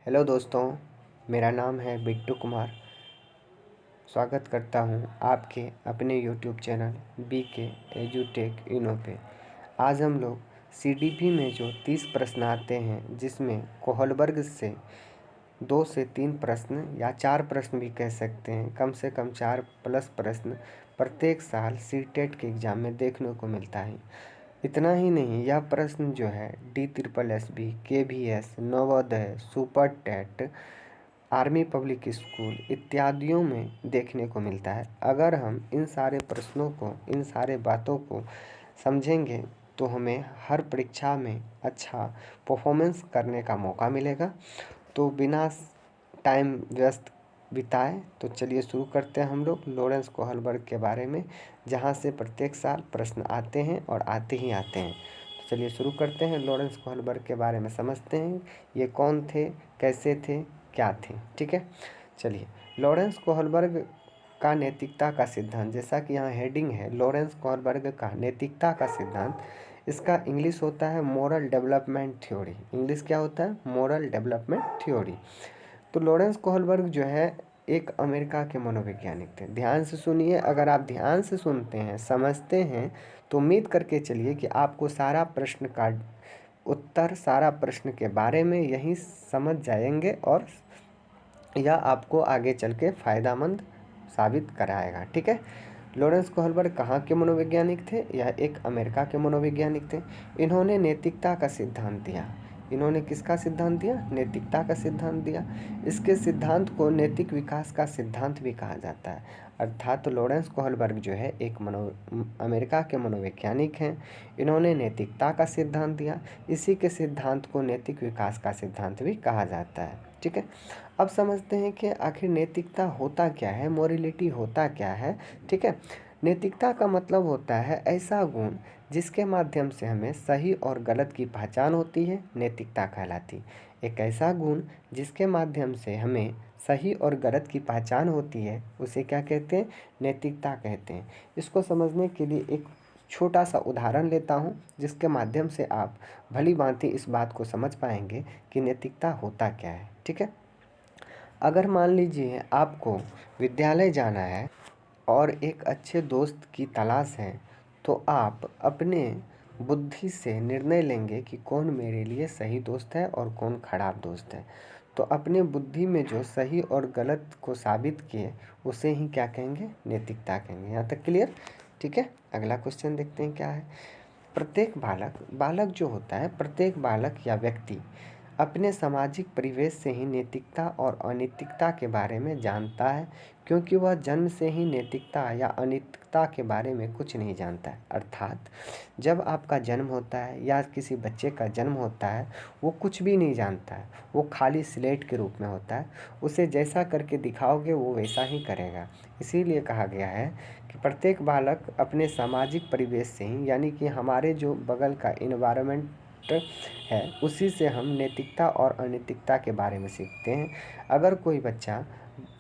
Hello दोस्तों, मेरा नाम है बिट्टू कुमार। स्वागत करता हूं आपके अपने यूट्यूब चैनल BK एजुटेक इनो पे। आज हम लोग CDP में जो 30 प्रश्न आते हैं, जिसमें कोहलबर्ग से 2 से 3 प्रश्न या 4 प्रश्न भी कह सकते हैं, कम से कम 4 प्लस प्रश्न प्रत्येक साल CTET के एग्ज़ाम में देखने को मिलता है। इतना ही नहीं, यह प्रश्न जो है DSSB, KVS, Navodaya, super TET, army public school इत्यादियों में देखने को मिलता है। अगर हम इन सारे प्रश्नों को, इन सारे बातों को समझेंगे तो हमें हर परीक्षा में अच्छा परफॉर्मेंस करने का मौका मिलेगा। तो बिना टाइम व्यस्त बिताए तो चलिए शुरू करते हैं हम लोग लॉरेंस कोहलबर्ग के बारे में, जहाँ से प्रत्येक साल प्रश्न आते हैं और आते ही आते हैं। तो चलिए शुरू करते हैं, लॉरेंस कोहलबर्ग के बारे में समझते हैं। ये कौन थे, कैसे थे, क्या थे। ठीक है, चलिए। लॉरेंस कोहलबर्ग का नैतिकता का सिद्धांत, जैसा कि यहाँ हेडिंग है लॉरेंस कोहलबर्ग का नैतिकता का सिद्धांत। इसका इंग्लिश होता है मोरल डेवलपमेंट थ्योरी। इंग्लिश क्या होता है? Moral development theory. तो लॉरेंस कोहलबर्ग जो है एक अमेरिका के मनोवैज्ञानिक थे। ध्यान से सुनिए, अगर आप ध्यान से सुनते हैं, समझते हैं, तो उम्मीद करके चलिए कि आपको सारा प्रश्न का उत्तर, सारा प्रश्न के बारे में यही समझ जाएंगे और यह आपको आगे चल के फ़ायदेमंद साबित कराएगा। ठीक है। लॉरेंस कोहलबर्ग कहाँ के मनोवैज्ञानिक थे? यह एक अमेरिका के मनोवैज्ञानिक थे। इन्होंने नैतिकता का सिद्धांत दिया। इन्होंने किसका सिद्धांत दिया? नैतिकता का सिद्धांत दिया। इसके सिद्धांत को नैतिक विकास का सिद्धांत भी कहा जाता है। अर्थात लॉरेंस कोहलबर्ग जो है एक अमेरिका के मनोवैज्ञानिक हैं। इन्होंने नैतिकता का सिद्धांत दिया। इसी के सिद्धांत को नैतिक विकास का सिद्धांत भी कहा जाता है। ठीक है। अब समझते हैं कि आखिर नैतिकता होता क्या है, मोरलिटी होता क्या है। ठीक है। नैतिकता का मतलब होता है ऐसा गुण जिसके माध्यम से हमें सही और गलत की पहचान होती है, नैतिकता कहलाती। एक ऐसा गुण जिसके माध्यम से हमें सही और गलत की पहचान होती है, उसे क्या कहते हैं? नैतिकता कहते हैं। इसको समझने के लिए एक छोटा सा उदाहरण लेता हूँ, जिसके माध्यम से आप भली भांति इस बात को समझ पाएंगे कि नैतिकता होता क्या है। ठीक है। अगर मान लीजिए आपको विद्यालय जाना है और एक अच्छे दोस्त की तलाश है, तो आप अपने बुद्धि से निर्णय लेंगे कि कौन मेरे लिए सही दोस्त है और कौन खराब दोस्त है। तो अपने बुद्धि में जो सही और गलत को साबित किए, उसे ही क्या कहेंगे? नैतिकता कहेंगे। यहाँ तक क्लियर? ठीक है। अगला क्वेश्चन देखते हैं क्या है। प्रत्येक बालक जो होता है, प्रत्येक बालक या व्यक्ति अपने सामाजिक परिवेश से ही नैतिकता और अनैतिकता के बारे में जानता है, क्योंकि वह जन्म से ही नैतिकता या अनैतिकता के बारे में कुछ नहीं जानता है। अर्थात जब आपका जन्म होता है या किसी बच्चे का जन्म होता है, वो कुछ भी नहीं जानता है, वो खाली स्लेट के रूप में होता है। उसे जैसा करके दिखाओगे वो वैसा ही करेगा। इसीलिए कहा गया है कि प्रत्येक बालक अपने सामाजिक परिवेश से ही, यानी कि हमारे जो बगल का इन्वायरमेंट है, उसी से हम नैतिकता और अनैतिकता के बारे में सीखते हैं। अगर कोई बच्चा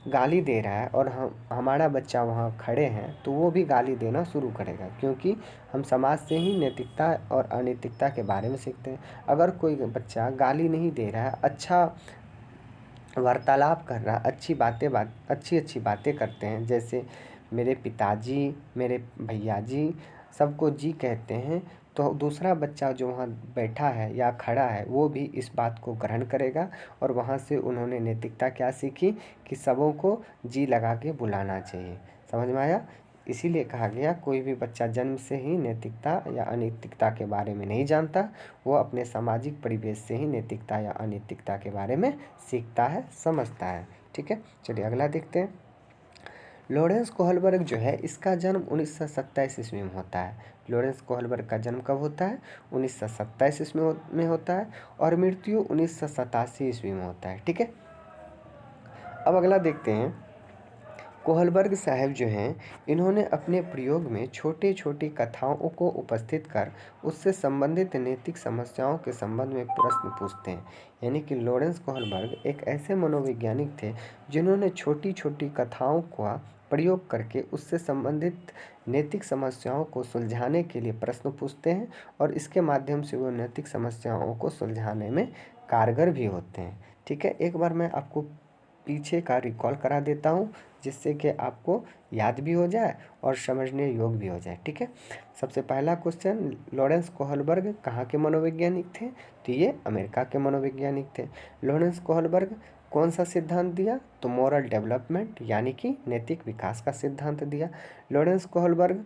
गाली दे रहा है और हमारा बच्चा वहाँ खड़े हैं, तो वो भी गाली देना शुरू करेगा, क्योंकि हम समाज से ही नैतिकता और अनैतिकता के बारे में सीखते हैं। अगर कोई बच्चा गाली नहीं दे रहा है, अच्छा वार्तालाप कर रहा, अच्छी अच्छी बातें करते हैं, जैसे मेरे पिताजी, मेरे भैया जी, सबको जी कहते हैं, तो दूसरा बच्चा जो वहाँ बैठा है या खड़ा है, वो भी इस बात को ग्रहण करेगा। और वहाँ से उन्होंने नैतिकता क्या सीखी कि सबों को जी लगा के बुलाना चाहिए। समझ में आया? इसीलिए कहा गया कोई भी बच्चा जन्म से ही नैतिकता या अनैतिकता के बारे में नहीं जानता, वो अपने सामाजिक परिवेश से ही नैतिकता या अनैतिकता के बारे में सीखता है, समझता है। ठीक है। चलिए अगला देखते हैं। लॉरेंस कोहलबर्ग जो है, इसका जन्म 1927 ईस्वी में होता है। लॉरेंस कोहलबर्ग का जन्म कब होता है? 1927 ईस्वी में होता है, और मृत्यु 1987 ईस्वी में होता है। ठीक है। अब अगला देखते हैं। कोहलबर्ग साहब जो हैं, इन्होंने अपने प्रयोग में छोटी छोटी कथाओं को उपस्थित कर उससे संबंधित नैतिक समस्याओं के संबंध में प्रश्न पूछते हैं। यानी कि लॉरेंस कोहलबर्ग एक ऐसे मनोवैज्ञानिक थे जिन्होंने छोटी छोटी कथाओं का प्रयोग करके उससे संबंधित नैतिक समस्याओं को सुलझाने के लिए प्रश्न पूछते हैं, और इसके माध्यम से वो नैतिक समस्याओं को सुलझाने में कारगर भी होते हैं। ठीक है, एक बार मैं आपको पीछे का रिकॉल करा देता हूँ जिससे कि आपको याद भी हो जाए और समझने योग्य भी हो जाए। ठीक है, सबसे पहला क्वेश्चन, लॉरेंस कोहलबर्ग कहाँ के मनोवैज्ञानिक थे? तो ये अमेरिका के मनोवैज्ञानिक थे। लॉरेंस कोहलबर्ग कौन सा सिद्धांत दिया? तो मॉरल डेवलपमेंट यानी कि नैतिक विकास का सिद्धांत दिया। लॉरेंस कोहलबर्ग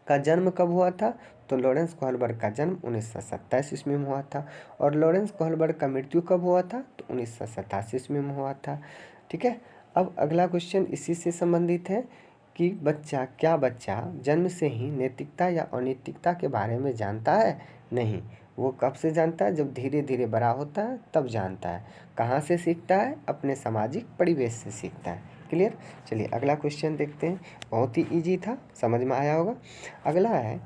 का जन्म कब हुआ था? तो लॉरेंस कोहलबर्ग का जन्म 1927 ईस्वी में हुआ था। और लॉरेंस कोहलबर्ग का मृत्यु कब हुआ था? तो 1987 ईस्वी में हुआ था। ठीक है, अब अगला क्वेश्चन इसी से संबंधित है कि क्या बच्चा जन्म से ही नैतिकता या अनैतिकता के बारे में जानता है? नहीं, वो कब से जानता है? जब धीरे धीरे बड़ा होता है तब जानता है। कहाँ से सीखता है? अपने सामाजिक परिवेश से सीखता है। क्लियर? चलिए अगला क्वेश्चन देखते हैं, बहुत ही इजी था, समझ में आया होगा। अगला है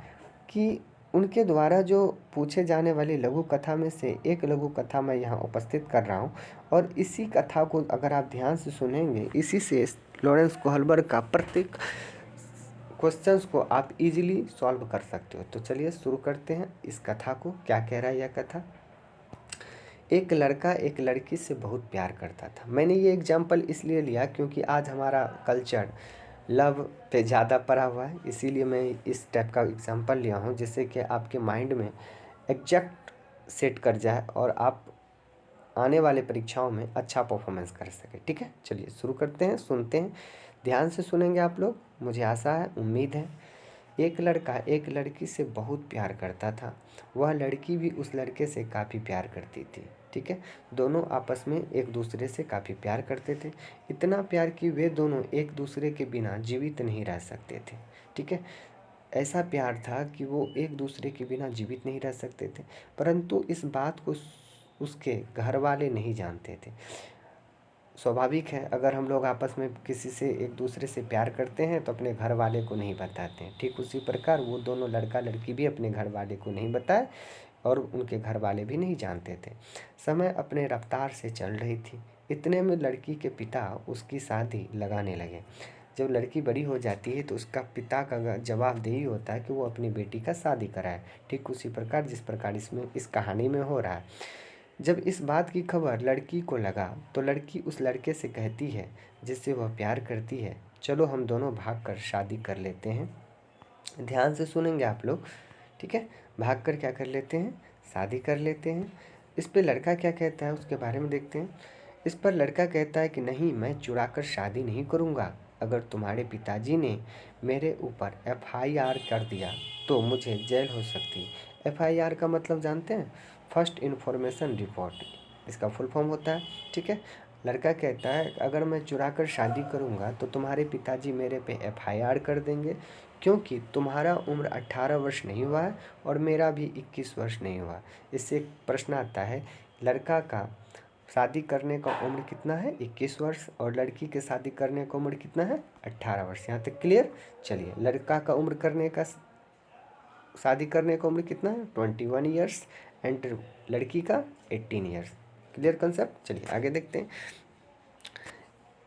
कि उनके द्वारा जो पूछे जाने वाली लघु कथा में से एक लघु कथा मैं यहाँ उपस्थित कर रहा हूँ, और इसी कथा को अगर आप ध्यान से सुनेंगे, इसी से लॉरेंस कोहलबर्ग का प्रत्येक क्वेश्चंस को आप इजीली सॉल्व कर सकते हो। तो चलिए शुरू करते हैं इस कथा को। क्या कह रहा है यह कथा? एक लड़का एक लड़की से बहुत प्यार करता था। मैंने ये एग्जाम्पल इसलिए लिया क्योंकि आज हमारा कल्चर लव पे ज़्यादा पड़ा हुआ है, इसीलिए मैं इस टाइप का एग्जाम्पल लिया हूँ जिससे कि आपके माइंड में एग्जैक्ट सेट कर जाए और आप आने वाले परीक्षाओं में अच्छा परफॉर्मेंस कर सके। ठीक है, चलिए शुरू करते हैं, सुनते हैं, ध्यान से सुनेंगे आप लोग, मुझे आशा है, उम्मीद है। एक लड़का एक लड़की से बहुत प्यार करता था, वह लड़की भी उस लड़के से काफ़ी प्यार करती थी। ठीक है, दोनों आपस में एक दूसरे से काफ़ी प्यार करते थे, इतना प्यार कि वे दोनों एक दूसरे के बिना जीवित नहीं रह सकते थे। ठीक है, ऐसा प्यार था कि वो एक दूसरे के बिना जीवित नहीं रह सकते थे, परंतु इस बात को उसके घर वाले नहीं जानते थे। स्वाभाविक है, अगर हम लोग आपस में किसी से एक दूसरे से प्यार करते हैं तो अपने घर वाले को नहीं बताते हैं। ठीक उसी प्रकार वो दोनों लड़का लड़की भी अपने घर वाले को नहीं बताए और उनके घर वाले भी नहीं जानते थे। समय अपने रफ्तार से चल रही थी, इतने में लड़की के पिता उसकी शादी लगाने लगे। जब लड़की बड़ी हो जाती है तो उसका पिता का जवाब यही होता है कि वो अपनी बेटी का शादी कराए। ठीक उसी प्रकार जिस प्रकार इसमें इस कहानी में हो रहा है। जब इस बात की खबर लड़की को लगा तो लड़की उस लड़के से कहती है जिससे वह प्यार करती है, चलो हम दोनों भागकर शादी कर लेते हैं। ध्यान से सुनेंगे आप लोग। ठीक है, भागकर क्या कर लेते हैं? शादी कर लेते हैं। इस पे लड़का क्या कहता है उसके बारे में देखते हैं। इस पर लड़का कहता है कि नहीं, मैं चुरा कर शादी नहीं करूँगा। अगर तुम्हारे पिताजी ने मेरे ऊपर FIR कर दिया तो मुझे जेल हो सकती है। FIR का मतलब जानते हैं? फर्स्ट इन्फॉर्मेशन रिपोर्ट, इसका फुल फॉर्म होता है। ठीक है, लड़का कहता है अगर मैं चुरा कर शादी करूँगा तो तुम्हारे पिताजी मेरे पे FIR कर देंगे, क्योंकि तुम्हारा उम्र 18 वर्ष नहीं हुआ है और मेरा भी 21 वर्ष नहीं हुआ। इससे एक प्रश्न आता है, लड़का का शादी करने का उम्र कितना है? 21 वर्ष, और लड़की के शादी करने का उम्र कितना है? 18 वर्ष। यहाँ तक क्लियर? चलिए, लड़का का उम्र करने का शादी करने का उम्र कितना है? 21 ईयर्स, एंड लड़की का 18 ईयर्स। Clear concept? चलिए आगे देखते हैं।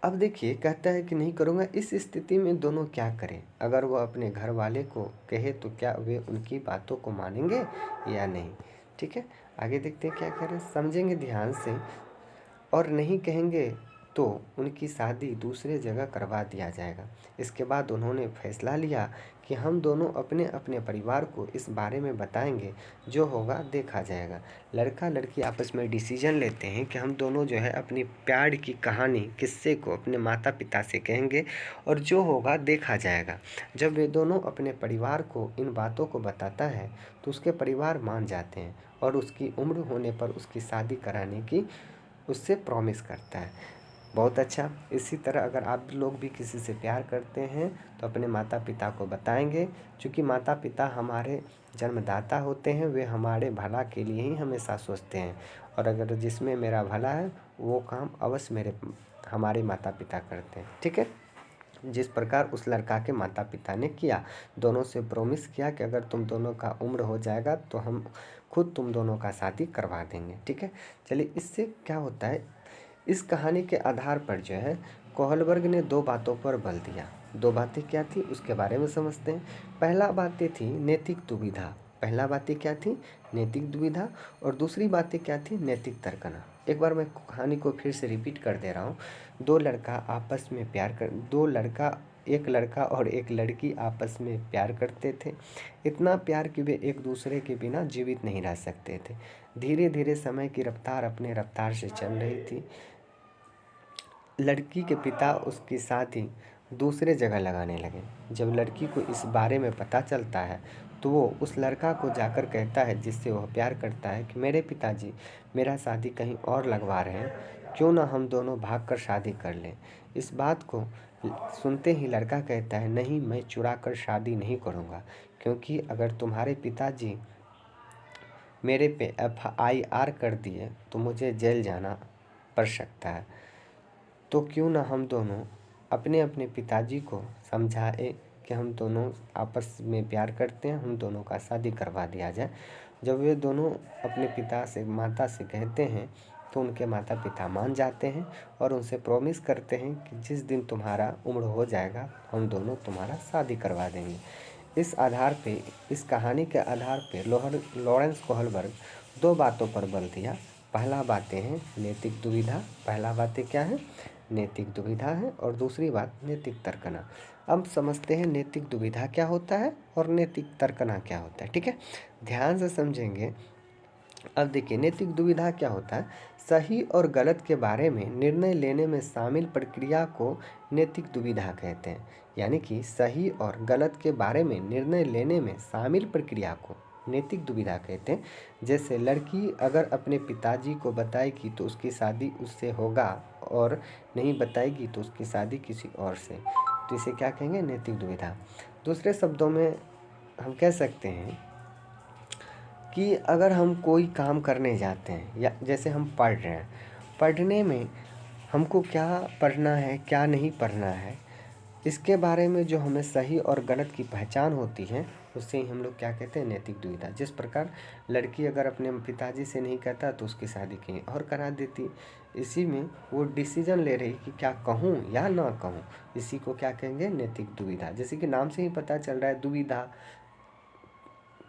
अब देखिए, कहता है कि नहीं करूँगा। इस स्थिति में दोनों क्या करें? अगर वह अपने घर वाले को कहे तो क्या वे उनकी बातों को मानेंगे या नहीं? ठीक है, आगे देखते हैं क्या कह रहे हैं, समझेंगे ध्यान से, और नहीं कहेंगे तो उनकी शादी दूसरे जगह करवा दिया जाएगा। इसके बाद उन्होंने फैसला लिया कि हम दोनों अपने अपने परिवार को इस बारे में बताएंगे, जो होगा देखा जाएगा। लड़का लड़की आपस में डिसीजन लेते हैं कि हम दोनों जो है अपनी प्यार की कहानी, किस्से को अपने माता पिता से कहेंगे और जो होगा देखा जाएगा। जब वे दोनों अपने परिवार को इन बातों को बताता है तो उसके परिवार मान जाते हैं और उसकी उम्र होने पर उसकी शादी कराने की उससे प्रॉमिस करता है। बहुत अच्छा। इसी तरह अगर आप लोग भी किसी से प्यार करते हैं तो अपने माता पिता को बताएंगे, क्योंकि माता पिता हमारे जन्मदाता होते हैं, वे हमारे भला के लिए ही हमेशा सोचते हैं, और अगर जिसमें मेरा भला है वो काम अवश्य हमारे माता पिता करते हैं। ठीक है, जिस प्रकार उस लड़का के माता पिता ने किया, दोनों से प्रॉमिस किया कि अगर तुम दोनों का उम्र हो जाएगा तो हम खुद तुम दोनों का शादी करवा देंगे। ठीक है, चलिए इससे क्या होता है, इस कहानी के आधार पर जो है कोहलबर्ग ने दो बातों पर बल दिया। दो बातें क्या थी उसके बारे में समझते हैं। पहला बातें थी नैतिक दुविधा। पहला बातें क्या थी? नैतिक दुविधा। और दूसरी बातें क्या थी? नैतिक तर्कना। एक बार मैं कहानी को फिर से रिपीट कर दे रहा हूँ। एक लड़का और एक लड़की आपस में प्यार करते थे। इतना प्यार कि वे एक दूसरे के बिना जीवित नहीं रह सकते थे। धीरे धीरे समय की रफ्तार अपने रफ्तार से चल रही थी। लड़की के पिता उसकी शादी दूसरे जगह लगाने लगे। जब लड़की को इस बारे में पता चलता है तो वो उस लड़का को जाकर कहता है, जिससे वह प्यार करता है, कि मेरे पिताजी मेरा शादी कहीं और लगवा रहे हैं, क्यों ना हम दोनों भागकर शादी कर लें। इस बात को सुनते ही लड़का कहता है, नहीं, मैं चुरा कर शादी नहीं करूँगा, क्योंकि अगर तुम्हारे पिताजी मेरे पे FIR कर दिए तो मुझे जेल जाना पड़ सकता है। तो क्यों ना हम दोनों अपने अपने पिताजी को समझाए कि हम दोनों आपस में प्यार करते हैं, हम दोनों का शादी करवा दिया जाए। जब वे दोनों अपने माता से कहते हैं तो उनके माता पिता मान जाते हैं और उनसे प्रॉमिस करते हैं कि जिस दिन तुम्हारा उम्र हो जाएगा हम दोनों तुम्हारा शादी करवा देंगे। इस कहानी के आधार पे लॉरेंस कोहलबर्ग 2 बातों पर बल दिया। पहला बातें हैं नैतिक दुविधा, पहला बातें क्या है, नैतिक दुविधा है, और दूसरी बात नैतिक तर्कना। अब समझते हैं नैतिक दुविधा क्या होता है और नैतिक तर्कना क्या होता है। ठीक है, ध्यान से समझेंगे। अब देखिए, नैतिक दुविधा क्या होता है। सही और गलत के बारे में निर्णय लेने में शामिल प्रक्रिया को नैतिक दुविधा कहते हैं। यानी कि सही और गलत के बारे में निर्णय लेने में शामिल प्रक्रिया को नैतिक दुविधा कहते हैं। जैसे लड़की अगर अपने पिताजी को बताएगी तो उसकी शादी उससे होगा, और नहीं बताएगी तो उसकी शादी किसी और से, तो इसे क्या कहेंगे, नैतिक दुविधा। दूसरे शब्दों में हम कह सकते हैं कि अगर हम कोई काम करने जाते हैं, या जैसे हम पढ़ रहे हैं, पढ़ने में हमको क्या पढ़ना है क्या नहीं पढ़ना है, इसके बारे में जो हमें सही और गलत की पहचान होती है, उससे ही हम लोग क्या कहते हैं, नैतिक दुविधा। जिस प्रकार लड़की अगर अपने पिताजी से नहीं कहता तो उसकी शादी कहीं और करा देती। इसी में वो डिसीजन ले रही कि क्या कहूँ या ना कहूँ, इसी को क्या कहेंगे, नैतिक दुविधा। जैसे कि नाम से ही पता चल रहा है, दुविधा,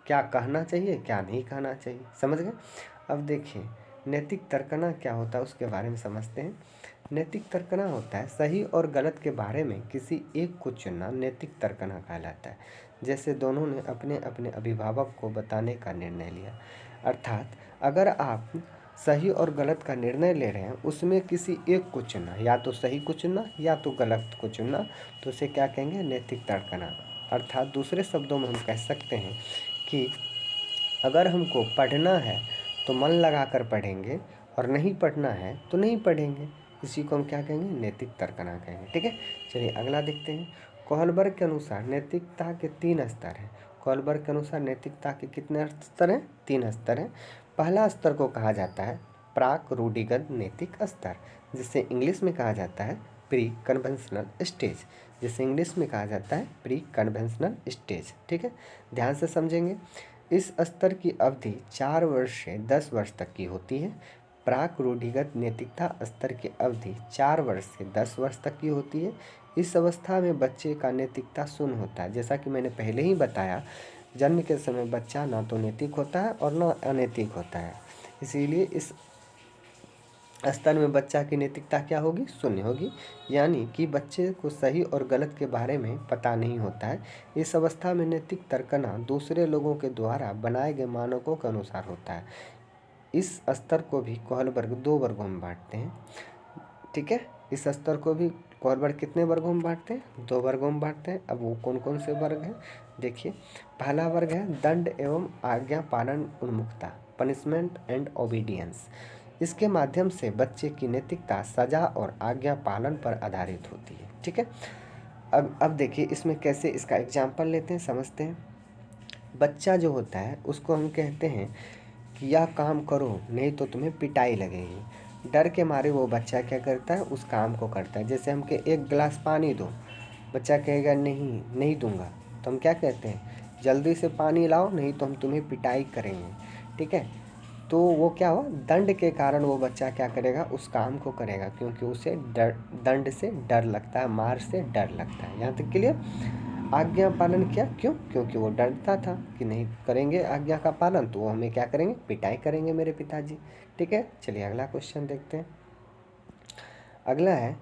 क्या कहना चाहिए क्या नहीं कहना चाहिए, समझ गए। अब देखिए नैतिक तर्कना क्या होता है उसके बारे में समझते हैं। नैतिक तर्कना होता है सही और गलत के बारे में किसी एक को चुनना, नैतिक तर्कना कहलाता है। जैसे दोनों ने अपने अपने अभिभावक को बताने का निर्णय लिया, अर्थात अगर आप सही और गलत का निर्णय ले रहे हैं, उसमें किसी एक को चुनना, या तो सही को चुनना या तो गलत को चुनना, तो उसे क्या कहेंगे, नैतिक तर्कना। अर्थात दूसरे शब्दों में हम कह सकते हैं कि अगर हमको पढ़ना है तो मन लगाकर पढ़ेंगे, और नहीं पढ़ना है तो नहीं पढ़ेंगे। इसी को हम क्या कहेंगे, नैतिक तर्कना कहेंगे। ठीक है, चलिए अगला देखते हैं। कोहलबर्ग के अनुसार नैतिकता के 3 स्तर हैं। कोहलबर्ग के अनुसार नैतिकता के कितने स्तर हैं, 3 स्तर हैं। पहला स्तर को कहा जाता है प्राक रूढ़िगत नैतिक स्तर, जिसे इंग्लिश में कहा जाता है प्री कन्वेंशनल स्टेज, ठीक है, ध्यान से समझेंगे। इस स्तर की अवधि 4 वर्ष से 10 वर्ष तक की होती है। प्राक रूढ़िगत नैतिकता स्तर की अवधि 4 वर्ष से 10 वर्ष तक की होती है। इस अवस्था में बच्चे का नैतिकता शून्य होता है। जैसा कि मैंने पहले ही बताया, जन्म के समय बच्चा ना तो नैतिक होता है और ना अनैतिक होता है। इसीलिए इस स्तर में बच्चा की नैतिकता क्या होगी, शून्य होगी। यानी कि बच्चे को सही और गलत के बारे में पता नहीं होता है। इस अवस्था में नैतिक तर्कना दूसरे लोगों के द्वारा बनाए गए मानकों के अनुसार होता है। इस स्तर को भी कोहलबर्ग 2 वर्गों में बांटते हैं। ठीक है, इस स्तर को भी कोहलबर्ग कितने वर्गों में बांटते हैं, 2 वर्गों में बांटते हैं। अब वो कौन कौन से वर्ग हैं, देखिए। पहला वर्ग है दंड एवं आज्ञा पालन उन्मुखता, पनिशमेंट एंड ओबीडियंस। इसके माध्यम से बच्चे की नैतिकता सजा और आज्ञा पालन पर आधारित होती है। ठीक है, अब देखिए इसमें कैसे, इसका एग्जाम्पल लेते हैं, समझते हैं। बच्चा जो होता है उसको हम कहते हैं कि यह काम करो नहीं तो तुम्हें पिटाई लगेगी। डर के मारे वो बच्चा क्या करता है, उस काम को करता है। जैसे हम के 1 गिलास पानी दो, बच्चा कहेगा नहीं नहीं दूंगा, तो हम क्या कहते हैं, जल्दी से पानी लाओ नहीं तो हम तुम्हें पिटाई करेंगे। ठीक है, तो वो क्या हो, दंड के कारण वो बच्चा क्या करेगा, उस काम को करेगा, क्योंकि उसे दंड से डर लगता है, मार से डर लगता है। यहाँ तक क्लियर। आज्ञा पालन किया। क्यों? क्योंकि वो डरता था कि नहीं करेंगे आज्ञा का पालन तो वो हमें क्या करेंगे, पिटाई करेंगे मेरे पिताजी। ठीक है, चलिए अगला क्वेश्चन देखते हैं। अगला है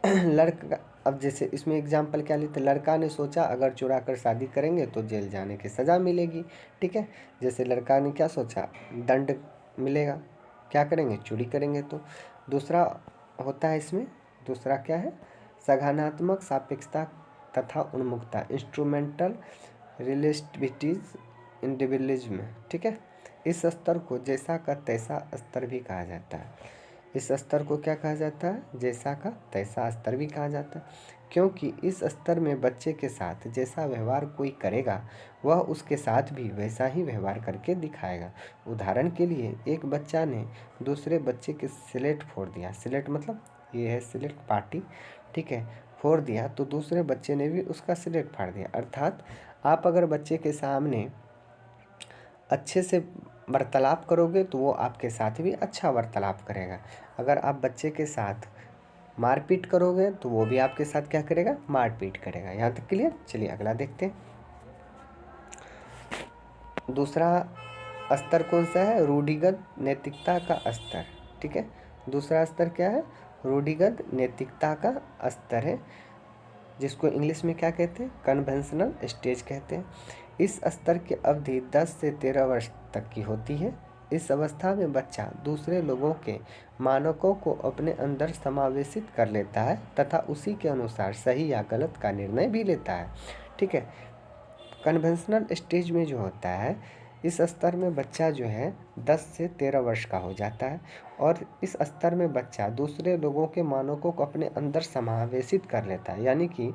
लड़का। अब जैसे इसमें एग्जाम्पल क्या लेते, लड़का ने सोचा अगर चुरा कर शादी करेंगे तो जेल जाने की सज़ा मिलेगी। ठीक है, जैसे लड़का ने क्या सोचा, दंड मिलेगा, क्या करेंगे, चोरी करेंगे तो। दूसरा होता है इसमें, दूसरा क्या है, सघनात्मक सापेक्षता तथा उन्मुखता, इंस्ट्रूमेंटल रिलेटिविटीज इंडिविजुअलिज्म। ठीक है, इस स्तर को जैसा का तैसा स्तर भी कहा जाता है। इस स्तर को क्या कहा जाता है, जैसा का तैसा स्तर भी कहा जाता है, क्योंकि इस स्तर में बच्चे के साथ जैसा व्यवहार कोई करेगा वह उसके साथ भी वैसा ही व्यवहार करके दिखाएगा। उदाहरण के लिए एक बच्चा ने दूसरे बच्चे के स्लेट फोड़ दिया, स्लेट मतलब ये है स्लेट पार्टी, ठीक है, फोड़ दिया तो दूसरे बच्चे ने भी उसका स्लेट फाड़ दिया। अर्थात आप अगर बच्चे के सामने अच्छे से वार्तालाप करोगे तो वो आपके साथ भी अच्छा वार्तालाप करेगा। अगर आप बच्चे के साथ मारपीट करोगे तो वो भी आपके साथ क्या करेगा, मारपीट करेगा। यहाँ तक क्लियर। चलिए अगला देखते हैं। दूसरा स्तर कौन सा है, रूढ़िगत नैतिकता का स्तर। ठीक है, दूसरा स्तर क्या है, रूढ़िगत नैतिकता का स्तर है, जिसको इंग्लिश में क्या कहते हैं, कन्वेंशनल स्टेज कहते हैं। इस स्तर की अवधि 10 से 13 वर्ष तक की होती है। इस अवस्था में बच्चा दूसरे लोगों के मानकों को अपने अंदर समावेशित कर लेता है तथा उसी के अनुसार सही या गलत का निर्णय भी लेता है। ठीक है, कन्वेंशनल स्टेज में जो होता है, इस स्तर में बच्चा जो है 10 से 13 वर्ष का हो जाता है और इस स्तर में बच्चा दूसरे लोगों के मानकों को अपने अंदर समावेशित कर लेता है। यानी कि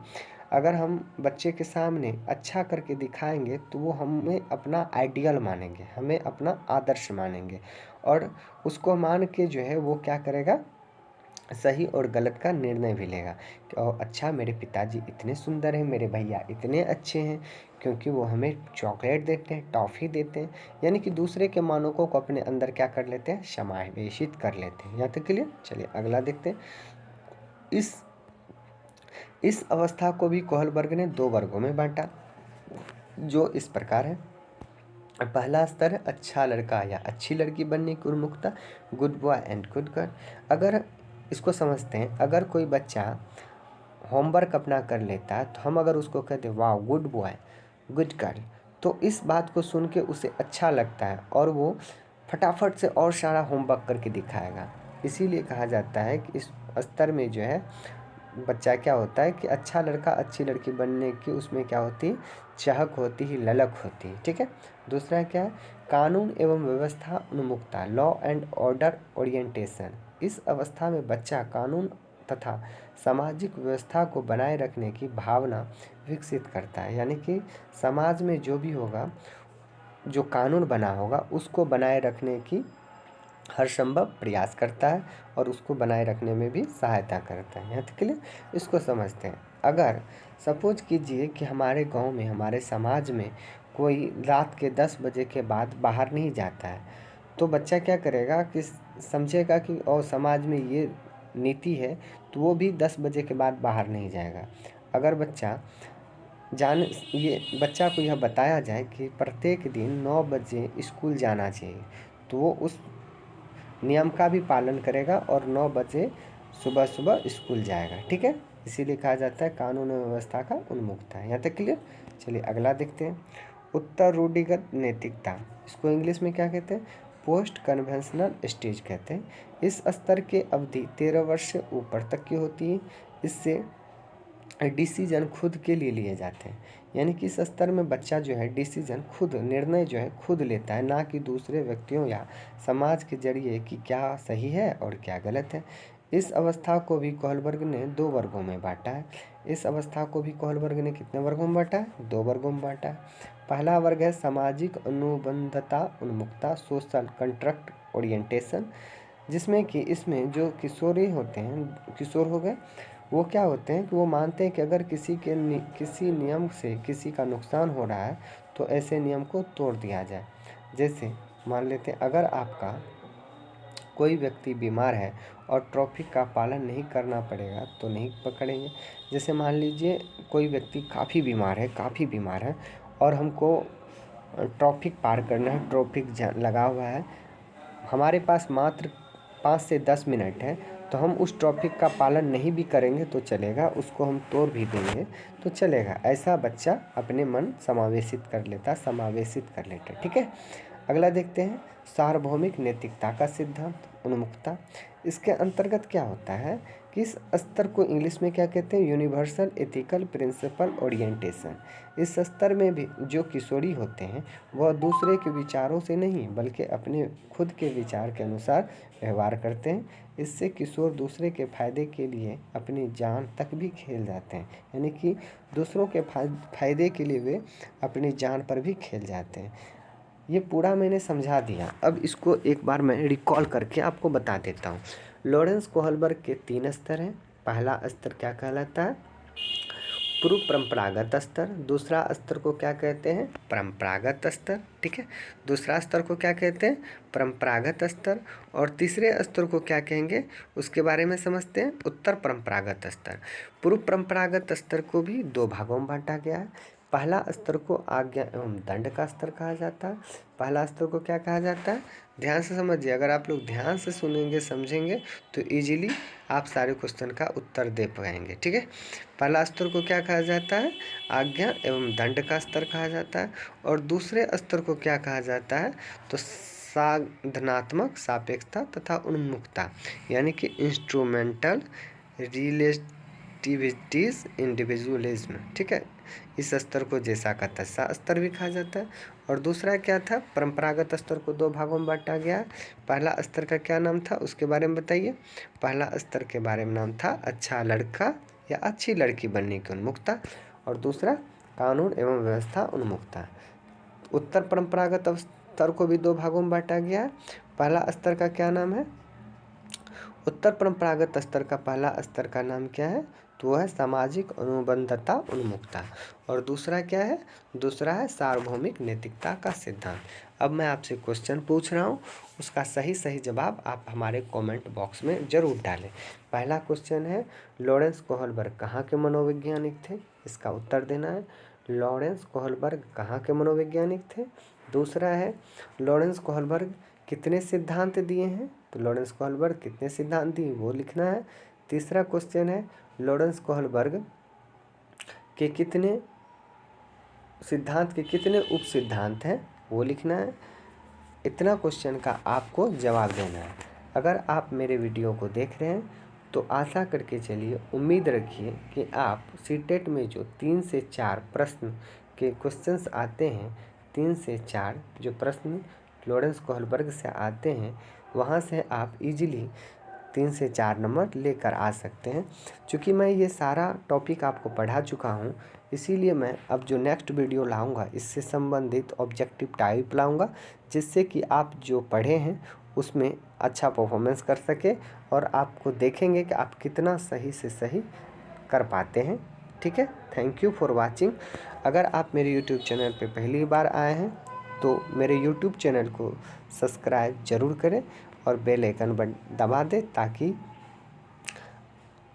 अगर हम बच्चे के सामने अच्छा करके दिखाएंगे तो वो हमें अपना आइडियल मानेंगे, हमें अपना आदर्श मानेंगे और उसको मान के जो है वो क्या करेगा, सही और गलत का निर्णय भी लेगा कि अच्छा मेरे पिताजी इतने सुंदर हैं, मेरे भैया इतने अच्छे हैं, क्योंकि वो हमें चॉकलेट देते हैं, टॉफ़ी देते हैं। यानी कि दूसरे के मानकों को अपने अंदर क्या कर लेते हैं, समावेशित कर लेते हैं। यहाँ तक क्लियर। चलिए अगला देखते हैं। इस अवस्था को भी कोहलबर्ग ने 2 वर्गों में बांटा, जो इस प्रकार है। पहला स्तर है अच्छा लड़का या अच्छी लड़की बनने की उन्मुखता, good boy and good girl. अगर इसको समझते हैं, अगर कोई बच्चा होमवर्क अपना कर लेता है तो हम अगर उसको कहते हैं वाह गुड बॉय गुड गर्ल, तो इस बात को सुन के उसे अच्छा लगता है और वो फटाफट से और सारा होमवर्क करके दिखाएगा। इसीलिए कहा जाता है कि इस स्तर में जो है बच्चा क्या होता है कि अच्छा लड़का अच्छी लड़की बनने की उसमें क्या होती है, चाहक होती है, ललक होती है। ठीक है, दूसरा क्या है, कानून एवं व्यवस्था उन्मुखता, लॉ एंड ऑर्डर ओरिएंटेशन। इस अवस्था में बच्चा कानून तथा सामाजिक व्यवस्था को बनाए रखने की भावना विकसित करता है। यानी कि समाज में जो भी होगा, जो कानून बना होगा उसको बनाए रखने की हर संभव प्रयास करता है और उसको बनाए रखने में भी सहायता करता है। यहाँ तक के लिए इसको समझते हैं। अगर सपोज कीजिए कि हमारे गांव में, हमारे समाज में कोई रात के 10 बजे के बाद बाहर नहीं जाता है, तो बच्चा क्या करेगा कि समझेगा कि और समाज में ये नीति है तो वो भी 10 बजे के बाद बाहर नहीं जाएगा। अगर ये बच्चा को यह बताया जाए कि प्रत्येक दिन 9 बजे स्कूल जाना चाहिए, तो वो उस नियम का भी पालन करेगा और 9 बजे सुबह सुबह स्कूल जाएगा। ठीक है, इसीलिए कहा जाता है कानून और व्यवस्था का उन्मुखता है। यहाँ तक क्लियर। चलिए अगला देखते हैं। उत्तर रूढ़िगत नैतिकता, इसको इंग्लिश में क्या कहते हैं, पोस्ट कन्वेंशनल स्टेज कहते हैं। इस स्तर के अवधि 13 वर्ष से ऊपर तक की होती है। इससे डिसीजन खुद के लिए लिए जाते हैं। यानी कि इस स्तर में बच्चा जो है डिसीजन खुद, निर्णय जो है खुद लेता है, ना कि दूसरे व्यक्तियों या समाज के जरिए कि क्या सही है और क्या गलत है। इस अवस्था को भी कोहलबर्ग ने 2 वर्गों में बांटा है। इस अवस्था को भी कोहलबर्ग ने कितने वर्गों में बांटा है, 2 वर्गों में बांटा है। पहला वर्ग है सामाजिक अनुबंधता उन्मुखता, सोशल कंट्रैक्ट ओरिएंटेशन, जिसमें कि इसमें जो किशोरी होते हैं, किशोर हो गए, वो क्या होते हैं कि वो मानते हैं कि अगर किसी नियम से किसी का नुकसान हो रहा है तो ऐसे नियम को तोड़ दिया जाए। जैसे मान लेते हैं अगर आपका कोई व्यक्ति बीमार है और ट्रैफिक का पालन नहीं करना पड़ेगा तो नहीं पकड़ेंगे। जैसे मान लीजिए कोई व्यक्ति काफ़ी बीमार है और हमको ट्रैफिक पार करना है, ट्रैफिक लगा हुआ है, हमारे पास मात्र 5 से 10 मिनट है, तो हम उस ट्रैफिक का पालन नहीं भी करेंगे तो चलेगा, उसको हम तोड़ भी देंगे तो चलेगा। ऐसा बच्चा अपने मन समावेशित कर लेता। ठीक है, अगला देखते हैं सार्वभौमिक नैतिकता का सिद्धांत, उन्मुखता। इसके अंतर्गत क्या होता है कि इस स्तर को इंग्लिश में क्या कहते हैं, यूनिवर्सल एथिकल प्रिंसिपल ओरिएंटेशन। इस स्तर में भी जो किशोरी होते हैं वह दूसरे के विचारों से नहीं बल्कि अपने खुद के विचार के अनुसार व्यवहार करते हैं। इससे किशोर दूसरे के फायदे के लिए अपनी जान तक भी खेल जाते हैं, यानी कि दूसरों के फायदे के लिए वे अपनी जान पर भी खेल जाते हैं। ये पूरा मैंने समझा दिया, अब इसको एक बार मैं रिकॉल करके आपको बता देता हूँ। लॉरेंस कोहलबर्ग के 3 स्तर हैं। पहला स्तर क्या कहलाता है, पूर्व परंपरागत स्तर। दूसरा स्तर को क्या कहते हैं, परंपरागत स्तर। ठीक है, दूसरा स्तर को क्या कहते हैं, परंपरागत स्तर। और तीसरे स्तर को क्या कहेंगे उसके बारे में समझते हैं, उत्तर परंपरागत स्तर। पूर्व परंपरागत स्तर को भी 2 भागों में बांटा गया है। पहला स्तर को आज्ञा एवं दंड का स्तर कहा जाता है। पहला स्तर को क्या कहा जाता है, ध्यान से समझिए, अगर आप लोग ध्यान से सुनेंगे समझेंगे तो इजीली आप सारे क्वेश्चन का उत्तर दे पाएंगे। ठीक है, पहला स्तर को क्या कहा जाता है, आज्ञा एवं दंड का स्तर कहा जाता है। और दूसरे स्तर को क्या कहा जाता है, तो साधनात्मक सापेक्षता तथा उन्मुखता, यानी कि इंस्ट्रूमेंटल रिलेटिविटीज इंडिविजुअलिज्म। ठीक है, इस स्तर को जैसा का तैसा स्तर भी कहा जाता है। और दूसरा क्या था, परंपरागत स्तर को 2 भागों में बांटा गया। पहला स्तर का क्या नाम था उसके बारे में बताइए। पहला स्तर के बारे में नाम था अच्छा लड़का या अच्छी लड़की बनने की उन्मुखता, और दूसरा कानून एवं व्यवस्था उन्मुखता। उत्तर परंपरागत स्तर को भी 2 भागों में बांटा गया। पहला स्तर का क्या नाम है, उत्तर परंपरागत स्तर का पहला स्तर का नाम क्या है, तो वह है सामाजिक अनुबंधता उन्मुखता। और दूसरा क्या है, दूसरा है सार्वभौमिक नैतिकता का सिद्धांत। अब मैं आपसे क्वेश्चन पूछ रहा हूँ, उसका सही जवाब आप हमारे कमेंट बॉक्स में ज़रूर डालें। पहला क्वेश्चन है, लॉरेंस कोहलबर्ग कहाँ के मनोवैज्ञानिक थे, इसका उत्तर देना है। लॉरेंस कोहलबर्ग कहाँ के मनोवैज्ञानिक थे। दूसरा है, लॉरेंस कोहलबर्ग कितने सिद्धांत दिए हैं, तो लॉरेंस कोहलबर्ग कितने सिद्धांत दिए वो लिखना है। तीसरा क्वेश्चन है, लॉरेंस कोहलबर्ग के कितने सिद्धांत के कितने उप सिद्धांत हैं वो लिखना है। इतना क्वेश्चन का आपको जवाब देना है। अगर आप मेरे वीडियो को देख रहे हैं तो आशा करके चलिए, उम्मीद रखिए कि आप सीटेट में जो 3 से 4 प्रश्न के क्वेश्चंस आते हैं, 3 से 4 जो प्रश्न लॉरेंस कोहलबर्ग से आते हैं, वहाँ से आप इजीली 3 से 4 नंबर लेकर आ सकते हैं। क्योंकि मैं ये सारा टॉपिक आपको पढ़ा चुका हूँ, इसीलिए मैं अब जो नेक्स्ट वीडियो लाऊंगा इससे संबंधित ऑब्जेक्टिव टाइप लाऊंगा, जिससे कि आप जो पढ़े हैं उसमें अच्छा परफॉर्मेंस कर सके और आपको देखेंगे कि आप कितना सही से सही कर पाते हैं। ठीक है, थैंक यू फॉर वाचिंग। अगर आप मेरे यूट्यूब चैनल पे पहली बार आए हैं तो मेरे यूट्यूब चैनल को सब्सक्राइब ज़रूर करें और बेल आइकन दबा दें, ताकि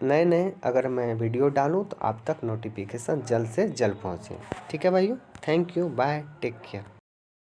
नए अगर मैं वीडियो डालूं तो आप तक नोटिफिकेशन जल्द से जल्द पहुंचे। ठीक है भाइयों, thank you, bye, take care.